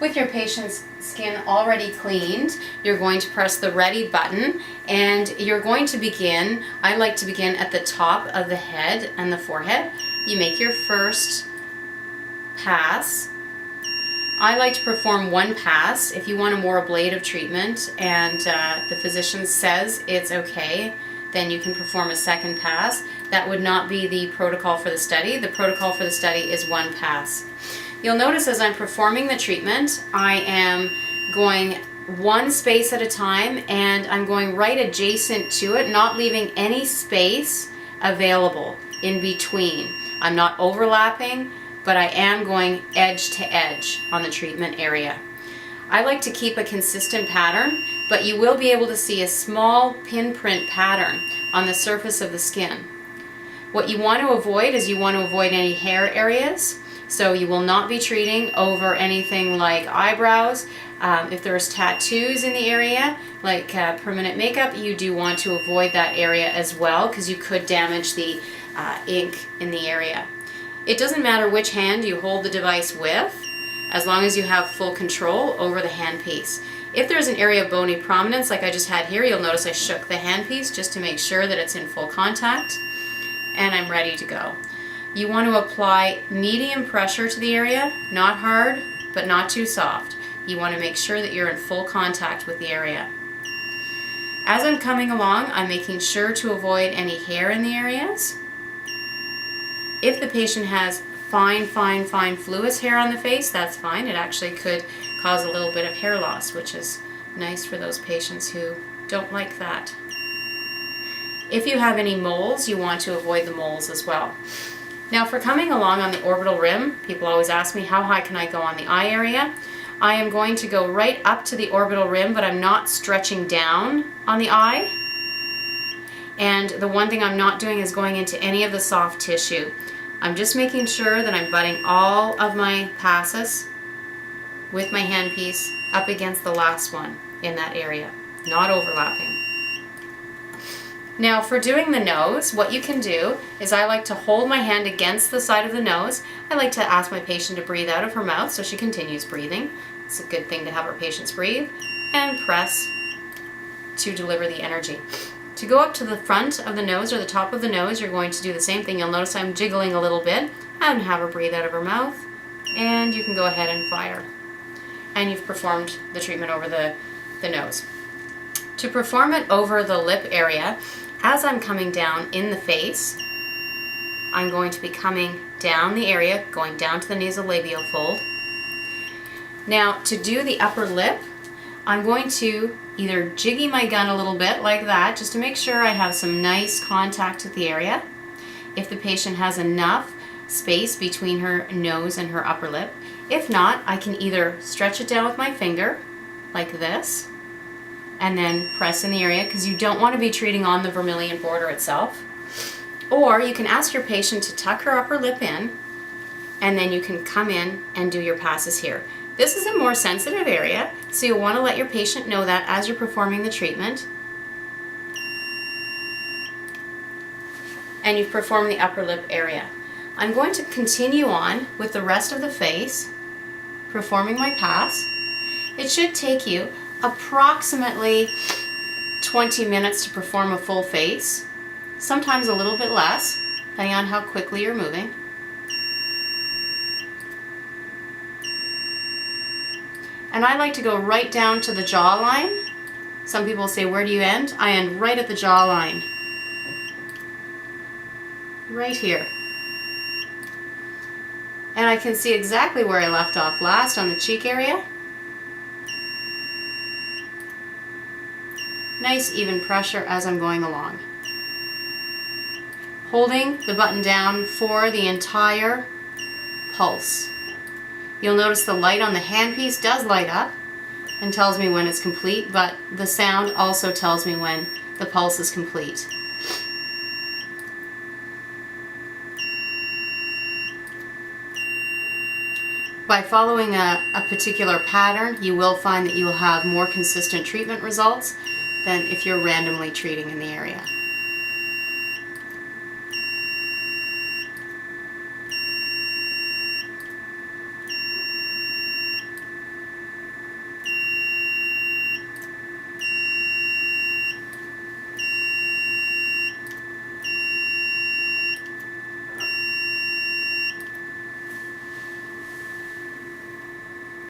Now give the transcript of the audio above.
With your patient's skin already cleaned, you're going to press the ready button and you're going to begin. I like to begin at the top of the head and the forehead. You make your first pass. I like to perform one pass. If you want a more ablative treatment and the physician says it's okay, then you can perform a second pass. That would not be the protocol for the study. The protocol for the study is one pass. You'll notice as I'm performing the treatment, I am going one space at a time and I'm going right adjacent to it, not leaving any space available in between. I'm not overlapping, but I am going edge to edge on the treatment area. I like to keep a consistent pattern, but you will be able to see a small pinprint pattern on the surface of the skin. What you want to avoid is you want to avoid any hair areas, so you will not be treating over anything like eyebrows. If there's tattoos in the area, like permanent makeup, you do want to avoid that area as well because you could damage the ink in the area. It doesn't matter which hand you hold the device with, as long as you have full control over the handpiece. If there's an area of bony prominence like I just had here, you'll notice I shook the handpiece just to make sure that it's in full contact, and I'm ready to go. You want to apply medium pressure to the area, not hard, but not too soft. You want to make sure that you're in full contact with the area. As I'm coming along, I'm making sure to avoid any hair in the areas. If the patient has fine fluous hair on the face, that's fine. It actually could cause a little bit of hair loss, which is nice for those patients who don't like that. If you have any moles, you want to avoid the moles as well. Now for coming along on the orbital rim, people always ask me how high can I go on the eye area. I am going to go right up to the orbital rim, but I'm not stretching down on the eye. And the one thing I'm not doing is going into any of the soft tissue. I'm just making sure that I'm butting all of my passes with my handpiece up against the last one in that area, not overlapping. Now for doing the nose, what you can do is I like to hold my hand against the side of the nose. I like to ask my patient to breathe out of her mouth so she continues breathing. It's a good thing to have our patients breathe, and press to deliver the energy. To go up to the front of the nose or the top of the nose, you're going to do the same thing. You'll notice I'm jiggling a little bit and have her breathe out of her mouth, and you can go ahead and fire. And you've performed the treatment over the nose. To perform it over the lip area, as I'm coming down in the face, I'm going to be coming down the area, going down to the nasolabial fold. Now to do the upper lip, I'm going to either jiggy my gun a little bit like that, just to make sure I have some nice contact with the area. If the patient has enough space between her nose and her upper lip. If not, I can either stretch it down with my finger, like this, and then press in the area, because you don't want to be treating on the vermilion border itself. Or you can ask your patient to tuck her upper lip in, and then you can come in and do your passes here. This is a more sensitive area, so you'll want to let your patient know that as you're performing the treatment. And you've performed the upper lip area. I'm going to continue on with the rest of the face, performing my pass. It should take you approximately 20 minutes to perform a full face, sometimes a little bit less, depending on how quickly you're moving. And I like to go right down to the jawline. Some people say, where do you end? I end right at the jawline. Right here. And I can see exactly where I left off last on the cheek area. Nice even pressure as I'm going along. Holding the button down for the entire pulse. You'll notice the light on the handpiece does light up and tells me when it's complete, but the sound also tells me when the pulse is complete. By following a particular pattern, you will find that you will have more consistent treatment results than if you're randomly treating in the area.